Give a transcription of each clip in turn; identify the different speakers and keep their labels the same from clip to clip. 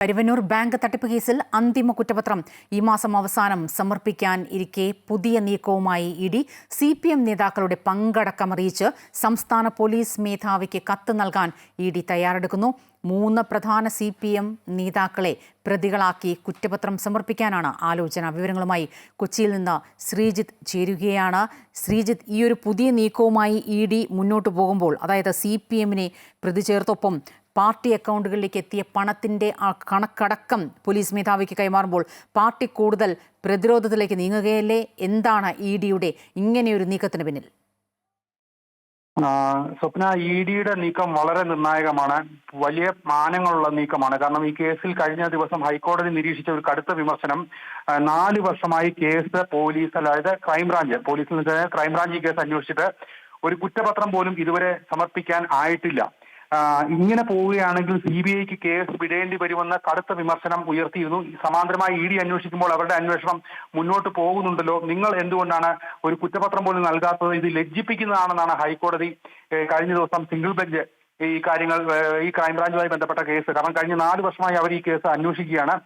Speaker 1: Karuvannur bank തട്ടിപ്പ് കേസിൽ അന്തിമ കുറ്റപത്രം ഈ മാസം അവസാനം സമർപ്പിക്കാൻ ഇരിക്കെ പുതിയ നീക്കവുമായി ഇഡി CPM നേതാക്കളുടെ പങ്കടക്കമറിയിച്ച് സംസ്ഥാന പോലീസ് മേധാവിക്ക് കത്ത് നൽകാൻ ഇഡി തയ്യാറെടുക്കുന്നു. 3 പ്രധാന CPM നേതാക്കളെ പ്രതികളാക്കി കുറ്റപത്രം സമർപ്പിക്കാനാണ് ആലോചന. വിവരങ്ങളുമായി കൊച്ചിയിൽ നിന്ന് ശ്രീജിത്ത് ചേരുകയാണ്. ശ്രീജിത്ത്, ഈ ഒരു പുതിയ നീക്കവുമായി ഇഡി മുന്നോട്ട് പോകുമ്പോൾ, അതായത് CPMനെ പ്രതി ചേർത്തൊപ്പം പാർട്ടി അക്കൗണ്ടുകളിലേക്ക് എത്തിയ പണത്തിൻ്റെ കണക്കടക്കം പോലീസ് മേധാവിക്ക് കൈമാറുമ്പോൾ പാർട്ടി കൂടുതൽ പ്രതിരോധത്തിലേക്ക് നീങ്ങുകയല്ലേ? എന്താണ് ഇഡിയുടെ ഇങ്ങനെയൊരു നീക്കത്തിന് പിന്നിൽ?
Speaker 2: സ്വപ്ന, ഇഡിയുടെ നീക്കം വളരെ നിർണായകമാണ്. വലിയ മാനങ്ങളുള്ള നീക്കമാണ്. കാരണം ഈ കേസിൽ കഴിഞ്ഞ ദിവസം ഹൈക്കോടതി നിരീക്ഷിച്ച ഒരു കടുത്ത വിമർശനം, 4 വർഷമായി കേസ് പോലീസ്, അതായത് പോലീസിൽ നിന്ന് ക്രൈംബ്രാഞ്ച് ഈ കേസ് അന്വേഷിച്ചിട്ട് ഒരു കുറ്റപത്രം പോലും ഇതുവരെ സമർപ്പിക്കാൻ ആയിട്ടില്ല. ഇങ്ങനെ പോവുകയാണെങ്കിൽ CBIക്ക് കേസ് വിടേണ്ടി വരുമെന്ന കടുത്ത വിമർശനം ഉയർത്തിയിരുന്നു. സമാന്തരമായി ഇഡി അന്വേഷിക്കുമ്പോൾ അവരുടെ അന്വേഷണം മുന്നോട്ട് പോകുന്നുണ്ടല്ലോ, നിങ്ങൾ എന്തുകൊണ്ടാണ് ഒരു കുറ്റപത്രം പോലും നൽകാത്തത്? ഇത് ലജ്ജിപ്പിക്കുന്നതാണെന്നാണ് ഹൈക്കോടതി കഴിഞ്ഞ ദിവസം സിംഗിൾ ബെഞ്ച് ഈ കാര്യങ്ങൾ, ഈ ക്രൈംബ്രാഞ്ചുമായി ബന്ധപ്പെട്ട കേസ്, കാരണം കഴിഞ്ഞ 4 വർഷമായി അവർ ഈ കേസ് അന്വേഷിക്കുകയാണ്.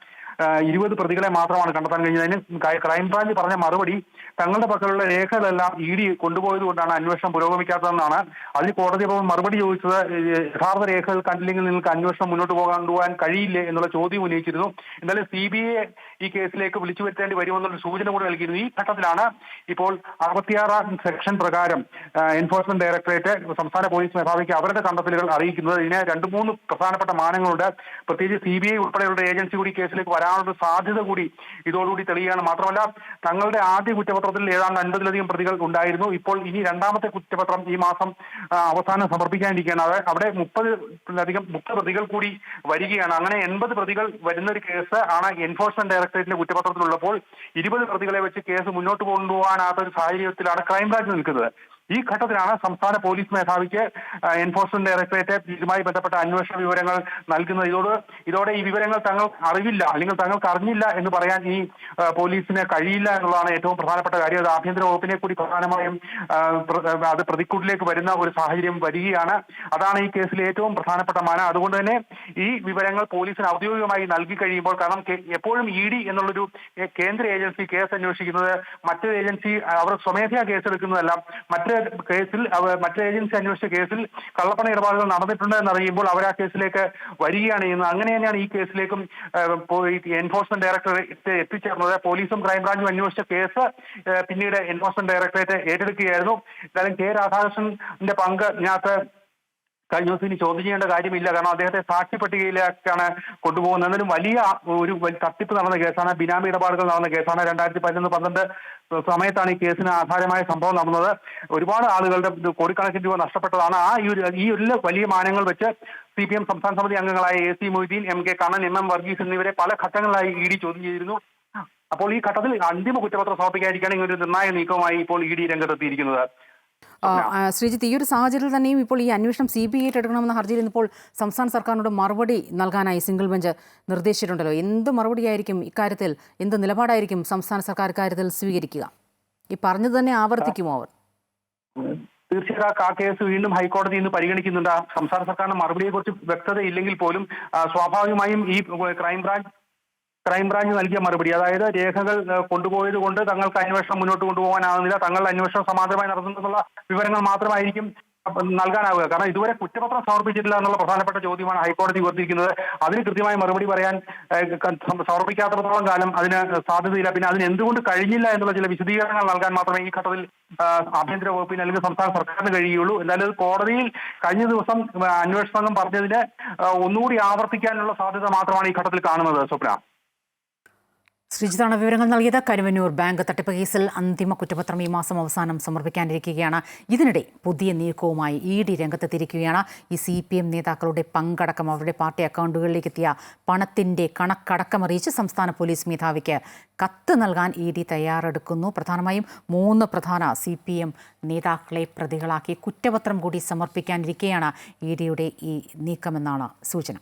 Speaker 2: 20 പ്രതികളെ മാത്രമാണ് കണ്ടെത്താൻ കഴിഞ്ഞതിന് ക്രൈംബ്രാഞ്ച് പറഞ്ഞ മറുപടി, തങ്ങളുടെ പക്കലുള്ള രേഖകളെല്ലാം ഇഡി കൊണ്ടുപോയത് കൊണ്ടാണ് അന്വേഷണം പുരോഗമിക്കാത്തതെന്നാണ്. അതിന് കോടതി മറുപടി ചോദിച്ചത്, യഥാർത്ഥ രേഖകൾ കണ്ടില്ലെങ്കിൽ നിങ്ങൾക്ക് അന്വേഷണം മുന്നോട്ട് കൊണ്ടുപോകാൻ കഴിയില്ലേ എന്നുള്ള ചോദ്യം ഉന്നയിച്ചിരുന്നു. എന്തായാലും CBI ഈ കേസിലേക്ക് വിളിച്ചു വരുത്തേണ്ടി വരുമെന്നുള്ള സൂചന കൂടി നൽകിയിരുന്നു. ഈ ഘട്ടത്തിലാണ് ഇപ്പോൾ 66 സെക്ഷൻ പ്രകാരം എൻഫോഴ്സ്മെന്റ് ഡയറക്ടറേറ്റ് സംസ്ഥാന പോലീസ് മേധാവിക്ക് അവരുടെ കണ്ടെത്തലുകൾ അറിയിക്കുന്നത്. ഇതിന് 2-3 പ്രധാനപ്പെട്ട മാനങ്ങളുണ്ട്. പ്രത്യേകിച്ച് CBI ഉൾപ്പെടെയുള്ള ഏജൻസി കൂടി കേസിലേക്ക് വരാനുള്ള സാധ്യത കൂടി ഇതോടുകൂടി തെളിയുകയാണ്. മാത്രമല്ല, തങ്ങളുടെ ആദ്യ കുറ്റപത്രത്തിൽ ഏതാണ്ട് 50-ലധികം പ്രതികൾ ഉണ്ടായിരുന്നു. ഇപ്പോൾ ഇനി രണ്ടാമത്തെ കുറ്റപത്രം ഈ മാസം അവസാനം സമർപ്പിക്കാനിരിക്കുകയാണ്. അവിടെ 30 പ്രതികൾ കൂടി വരികയാണ്. അങ്ങനെ 80 പ്രതികൾ വരുന്ന ഒരു കേസ് ആണ് എൻഫോഴ്സ്മെന്റ് ഡയറക്ടറേറ്റിന്റെ കുറ്റപത്രത്തിലുള്ളപ്പോൾ 20 പ്രതികളെ വെച്ച് കേസ് മുന്നോട്ട് കൊണ്ടുപോകാനാത്ത ഒരു സാഹചര്യത്തിലാണ് ക്രൈംബ്രാഞ്ച് നിൽക്കുന്നത്. ഈ ഘട്ടത്തിലാണ് സംസ്ഥാന പോലീസ് മേധാവിക്ക് എൻഫോഴ്സ്മെന്റ് ഡയറക്ടറേറ്റ് ഇതുമായി ബന്ധപ്പെട്ട അന്വേഷണ വിവരങ്ങൾ നൽകുന്നത്. ഇതോടെ ഈ വിവരങ്ങൾ തങ്ങൾ അറിവില്ല, അല്ലെങ്കിൽ തങ്ങൾക്ക് അറിഞ്ഞില്ല എന്ന് പറയാൻ ഈ പോലീസിന് കഴിയില്ല എന്നുള്ളതാണ് ഏറ്റവും പ്രധാനപ്പെട്ട കാര്യം. അത് ആഭ്യന്തര വകുപ്പിനെ കൂടി പ്രധാനമായും അത് പ്രതിക്കൂട്ടിലേക്ക് വരുന്ന ഒരു സാഹചര്യം വരികയാണ്. അതാണ് ഈ കേസിലെ ഏറ്റവും പ്രധാനപ്പെട്ട മാനം. അതുകൊണ്ട് തന്നെ ഈ വിവരങ്ങൾ പോലീസിന് ഔദ്യോഗികമായി നൽകി കഴിയുമ്പോൾ, കാരണം എപ്പോഴും ഇഡി എന്നുള്ളൊരു കേന്ദ്ര ഏജൻസി കേസ് അന്വേഷിക്കുന്നത്, മറ്റൊരു ഏജൻസി അവർ സ്വമേധയാ കേസെടുക്കുന്നതല്ല. മറ്റേ ഏജൻസി അന്വേഷിച്ച കേസിൽ കള്ളപ്പണ ഇടപാടുകൾ നടന്നിട്ടുണ്ട് എന്നറിയുമ്പോൾ അവർ ആ കേസിലേക്ക് വരികയാണ് ചെയ്യുന്നത്. അങ്ങനെ തന്നെയാണ് ഈ കേസിലേക്കും എൻഫോഴ്സ്മെന്റ് ഡയറക്ടറേറ്റ് എത്തിച്ചേർന്നത്. പോലീസും ക്രൈംബ്രാഞ്ചും അന്വേഷിച്ച കേസ് പിന്നീട് എൻഫോഴ്സ്മെന്റ് ഡയറക്ടറേറ്റ് ഏറ്റെടുക്കുകയായിരുന്നു. എന്തായാലും K. രാധാകൃഷ്ണന്റെ പങ്ക് ഇതിനകത്ത് കഴിഞ്ഞ ദിവസം ഇനി ചോദ്യം ചെയ്യേണ്ട കാര്യമില്ല, കാരണം അദ്ദേഹത്തെ സാക്ഷി പട്ടികയിലേക്കാണ് കൊണ്ടുപോകുന്നത്. എന്നാലും വലിയ ഒരു തട്ടിപ്പ് നടന്ന കേസാണ്, ബിനാമി ഇടപാടുകൾ നടന്ന കേസാണ്. 2011-12 സമയത്താണ് ഈ കേസിന് ആധാരമായ സംഭവം നടന്നത്. ഒരുപാട് ആളുകളുടെ കോടിക്കണക്കിന് രൂപ നഷ്ടപ്പെട്ടതാണ്. ഈ ഒരു വലിയ മാനങ്ങൾ വെച്ച് CPM സംസ്ഥാന സമിതി അംഗങ്ങളായ AC Moideen, MK Kannan, MM Varghese എന്നിവരെ പല ഘട്ടങ്ങളിലായി ഇഡി ചോദ്യം ചെയ്തിരുന്നു. അപ്പോൾ ഈ ഘട്ടത്തിൽ അന്തിമ കുറ്റപത്രം സമർപ്പിക്കാതിരിക്കുകയാണ് ഇങ്ങനെ ഒരു നിർണായക നീക്കവുമായി ഇപ്പോൾ ഇഡി രംഗത്തെത്തിയിരിക്കുന്നത്.
Speaker 1: ശ്രീജിത്ത്, ഈ ഒരു സാഹചര്യത്തിൽ തന്നെയും ഇപ്പോൾ ഈ അന്വേഷണം CBI ഏറ്റെടുക്കണമെന്ന ഹർജിയിൽ ഇന്നിപ്പോൾ സംസ്ഥാന സർക്കാരിനോട് മറുപടി നൽകാനായി സിംഗിൾ ബെഞ്ച് നിർദ്ദേശിച്ചിട്ടുണ്ടല്ലോ. എന്ത് മറുപടിയായിരിക്കും ഇക്കാര്യത്തിൽ, എന്ത് നിലപാടായിരിക്കും സംസ്ഥാന സർക്കാർ ഇക്കാര്യത്തിൽ സ്വീകരിക്കുക? ഈ പറഞ്ഞത് തന്നെ ആവർത്തിക്കുമോ അവർ?
Speaker 2: തീർച്ചയായിട്ടും ആ കേസ് വീണ്ടും ഹൈക്കോടതി ഇന്ന് പരിഗണിക്കുന്നുണ്ട്. സംസ്ഥാന സർക്കാരിന്റെ മറുപടിയെക്കുറിച്ച് വ്യക്തത ഇല്ലെങ്കിൽ പോലും സ്വാഭാവികമായും ഈ ക്രൈംബ്രാഞ്ച് നൽകിയ മറുപടി, അതായത് രേഖകൾ കൊണ്ടുപോയത് കൊണ്ട് തങ്ങൾക്ക് അന്വേഷണം മുന്നോട്ട് കൊണ്ടുപോകാനാകുന്നില്ല, തങ്ങളുടെ അന്വേഷണം സമാന്തരമായി നടത്തുന്നുള്ള വിവരങ്ങൾ മാത്രമായിരിക്കും നൽകാനാവുക. കാരണം ഇതുവരെ കുറ്റപത്രം സമർപ്പിച്ചിട്ടില്ല എന്നുള്ള പ്രധാനപ്പെട്ട ചോദ്യമാണ് ഹൈക്കോടതി ഉയർത്തിയിരിക്കുന്നത്. അതിന് കൃത്യമായി മറുപടി പറയാൻ സമർപ്പിക്കാത്തടത്തോളം കാലം അതിന് സാധ്യതയില്ല. പിന്നെ അതിന് എന്തുകൊണ്ട് കഴിഞ്ഞില്ല എന്നുള്ള ചില വിശദീകരണങ്ങൾ നൽകാൻ മാത്രമേ ഈ ഘട്ടത്തിൽ ആഭ്യന്തര വകുപ്പിന് അല്ലെങ്കിൽ സംസ്ഥാന സർക്കാരിന് കഴിയുള്ളൂ. എന്തായാലും കോടതിയിൽ കഴിഞ്ഞ ദിവസം അന്വേഷണ സംഘം പറഞ്ഞതിന് ഒന്നുകൂടി ആവർത്തിക്കാനുള്ള സാധ്യത മാത്രമാണ് ഈ ഘട്ടത്തിൽ കാണുന്നത്. സ്വപ്ന.
Speaker 1: ശ്രീജിത്താണ് വിവരങ്ങൾ നൽകിയത്. കരുവന്നൂർ ബാങ്ക് തട്ടിപ്പ് കേസിൽ അന്തിമ കുറ്റപത്രം ഈ മാസം അവസാനം സമർപ്പിക്കാനിരിക്കുകയാണ്. ഇതിനിടെ പുതിയ നീക്കവുമായി ഇഡി രംഗത്തെത്തിയിരിക്കുകയാണ്. ഈ CPM നേതാക്കളുടെ പങ്കടക്കം അവരുടെ പാർട്ടി അക്കൗണ്ടുകളിലേക്ക് എത്തിയ പണത്തിൻ്റെ കണക്കടക്കമറിയിച്ച് സംസ്ഥാന പോലീസ് മേധാവിക്ക് കത്ത് നൽകാൻ ഇഡി തയ്യാറെടുക്കുന്നു. പ്രധാനമായും 3 പ്രധാന CPM നേതാക്കളെ പ്രതികളാക്കി കുറ്റപത്രം കൂടി സമർപ്പിക്കാനിരിക്കെയാണ് ഇഡിയുടെ ഈ നീക്കമെന്നാണ് സൂചന.